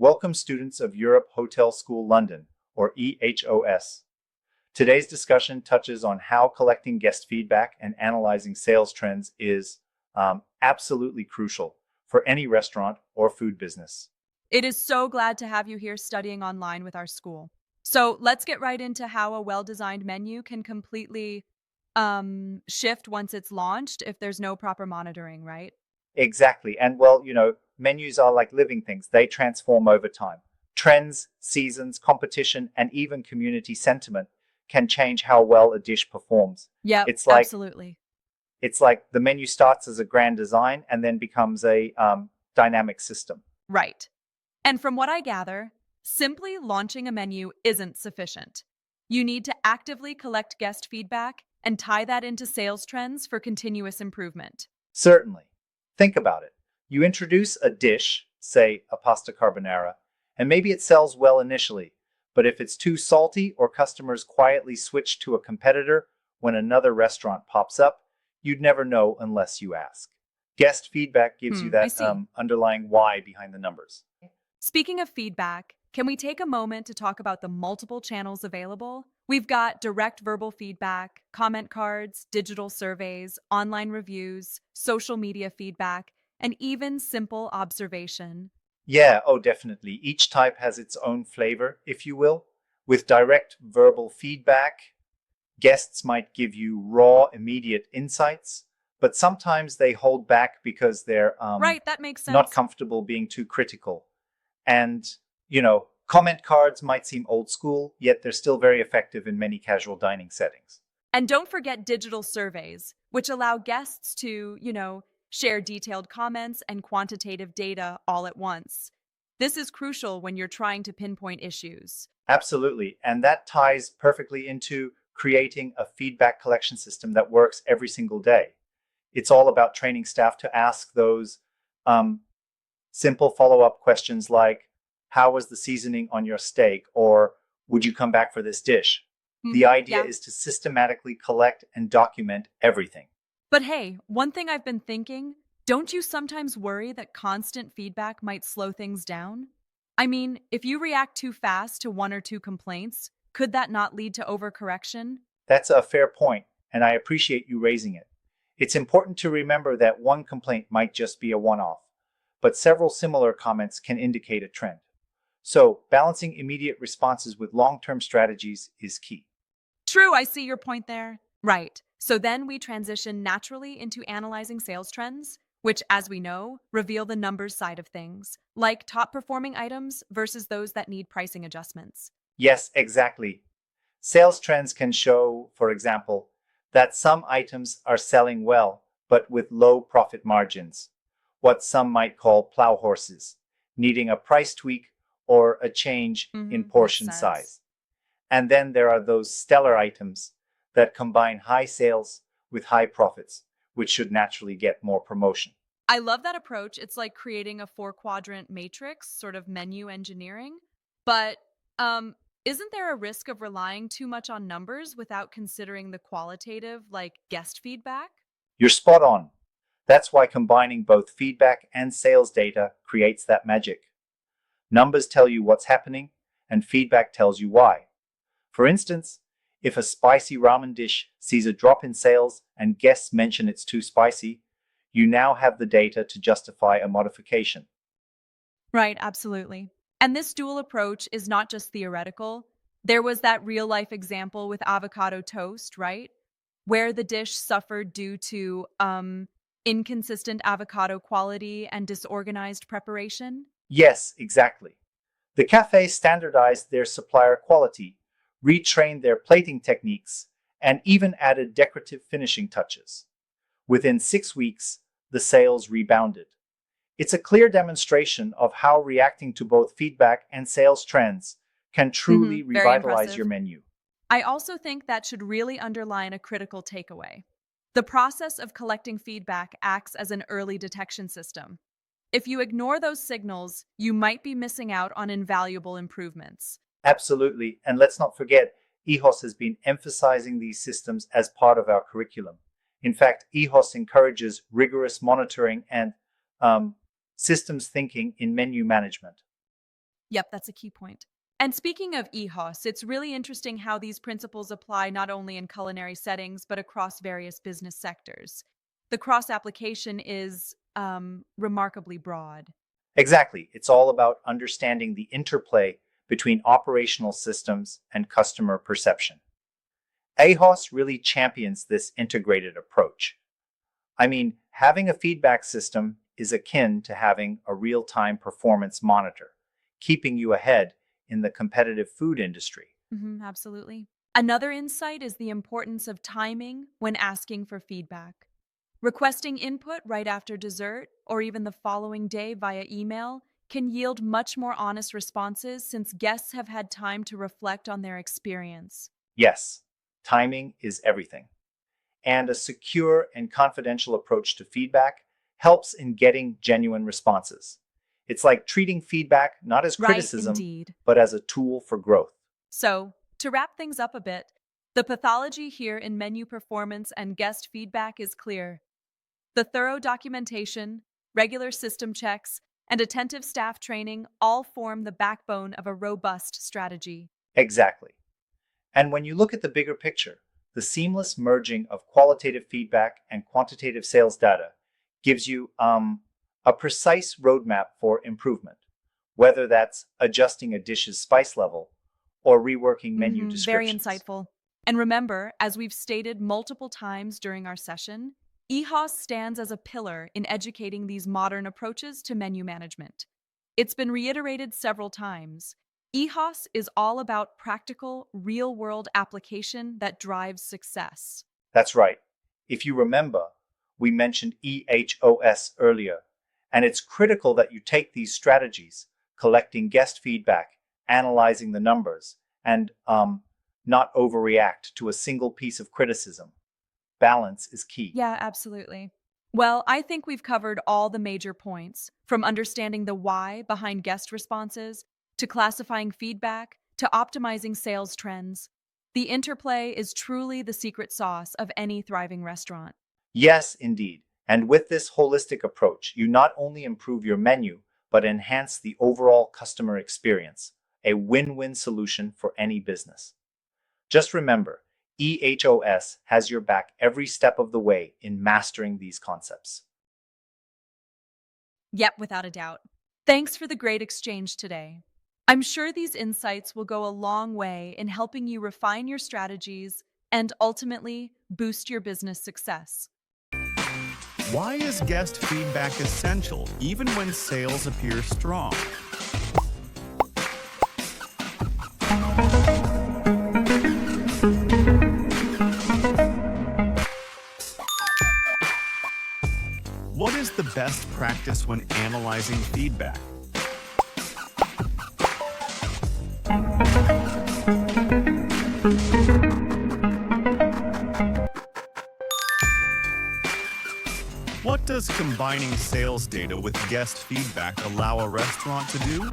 Welcome students of Europe Hotel School London, or EHOS. Today's discussion touches on how collecting guest feedback and analyzing sales trends is absolutely crucial for any restaurant or food business. It is so glad to have you here studying online with our school. So let's get right into how a well-designed menu can completely shift once it's launched if there's no proper monitoring, right? Exactly. And well, menus are like living things. They transform over time. Trends, seasons, competition, and even community sentiment can change how well a dish performs. Yep, It's like absolutely. it's like the menu starts as a grand design and then becomes a dynamic system. Right. And from what I gather, simply launching a menu isn't sufficient. You need to actively collect guest feedback and tie that into sales trends for continuous improvement. Certainly. Think about it. You introduce a dish, say a pasta carbonara, and maybe it sells well initially, but if it's too salty or customers quietly switch to a competitor when another restaurant pops up, you'd never know unless you ask. Guest feedback gives you I that see. underlying why behind the numbers. Speaking of feedback, can we take a moment to talk about the multiple channels available? We've got direct verbal feedback, comment cards, digital surveys, online reviews, social media feedback, and even simple observation. Yeah, oh, definitely. Each type has its own flavor, if you will. With direct verbal feedback, guests might give you raw, immediate insights, but sometimes they hold back because they're Right, that makes not sense. comfortable being too critical. And, comment cards might seem old school, yet they're still very effective in many casual dining settings. And don't forget digital surveys, which allow guests to, share detailed comments and quantitative data all at once. This is crucial when you're trying to pinpoint issues. Absolutely. And that ties perfectly into creating a feedback collection system that works every single day. It's all about training staff to ask those um, simple follow up questions like, how was the seasoning on your steak? Or would you come back for this dish? The idea Yeah. is to systematically collect and document everything. But hey, one thing I've been thinking, don't you sometimes worry that constant feedback might slow things down? I mean, if you react too fast to one or two complaints, could that not lead to overcorrection? That's a fair point, and I appreciate you raising it. It's important to remember that one complaint might just be a one off, but several similar comments can indicate a trend. So, balancing immediate responses with long term strategies is key. True, I see your point there. Right. So then we transition naturally into analyzing sales trends, which, as we know, reveal the numbers side of things, like top performing items versus those that need pricing adjustments. Yes, exactly. Sales trends can show, for example, that some items are selling well, but with low profit margins, what some might call plow horses, needing a price tweak or a change in Makes portion sense. size. And then there are those stellar items that combine high sales with high profits, which should naturally get more promotion. I love that approach. It's like creating a four quadrant matrix, sort of menu engineering. But um, isn't there a risk of relying too much on numbers without considering the qualitative, like guest feedback? You're spot on. That's why combining both feedback and sales data creates that magic. Numbers tell you what's happening, and feedback tells you why. For instance, if a spicy ramen dish sees a drop in sales and guests mention it's too spicy, you now have the data to justify a modification. Right, absolutely. And this dual approach is not just theoretical. There was that real life example with avocado toast, right? Where the dish suffered due to inconsistent avocado quality and disorganized preparation. Yes, exactly. The cafe standardized their supplier quality, retrained their plating techniques, and even added decorative finishing touches. Within 6 weeks, the sales rebounded. It's a clear demonstration of how reacting to both feedback and sales trends can truly Very revitalize your impressive. menu. I also think that should really underline a critical takeaway. The process of collecting feedback acts as an early detection system. If you ignore those signals, you might be missing out on invaluable improvements. Absolutely. And let's not forget, EHOS has been emphasizing these systems as part of our curriculum. In fact, EHOS encourages rigorous monitoring and um, systems thinking in menu management. Yep, that's a key point. And speaking of EHOS, it's really interesting how these principles apply not only in culinary settings, but across various business sectors. The cross application is remarkably broad. Exactly. It's all about understanding the interplay between operational systems and customer perception. AHOS really champions this integrated approach. I mean, having a feedback system is akin to having a real time performance monitor, keeping you ahead in the competitive food industry. Absolutely. Another insight is the importance of timing when asking for feedback. Requesting input right after dessert or even the following day via email can yield much more honest responses since guests have had time to reflect on their experience. Yes, timing is everything. And a secure and confidential approach to feedback helps in getting genuine responses. It's like treating feedback not as Right, criticism, indeed. but as a tool for growth. So, to wrap things up a bit, the pathology here in menu performance and guest feedback is clear. The thorough documentation, regular system checks, and attentive staff training all form the backbone of a robust strategy. Exactly. And when you look at the bigger picture, the seamless merging of qualitative feedback and quantitative sales data gives you a precise roadmap for improvement, whether that's adjusting a dish's spice level or reworking menu Very descriptions. insightful. And remember, as we've stated multiple times during our session, EHOS stands as a pillar in educating these modern approaches to menu management. It's been reiterated several times. EHOS is all about practical, real world application that drives success. That's right. If you remember, we mentioned EHOS earlier, and it's critical that you take these strategies, collecting guest feedback, analyzing the numbers, and not overreact to a single piece of criticism. Balance is key. Yeah, absolutely. Well, I think we've covered all the major points, from understanding the why behind guest responses, to classifying feedback, to optimizing sales trends. The interplay is truly the secret sauce of any thriving restaurant. Yes, indeed. And with this holistic approach, you not only improve your menu, but enhance the overall customer experience, a win win solution for any business. Just remember, EHOS has your back every step of the way in mastering these concepts. Yep, without a doubt. Thanks for the great exchange today. I'm sure these insights will go a long way in helping you refine your strategies and ultimately boost your business success. Why is guest feedback essential even when sales appear strong? What is the best practice when analyzing feedback? What does combining sales data with guest feedback allow a restaurant to do?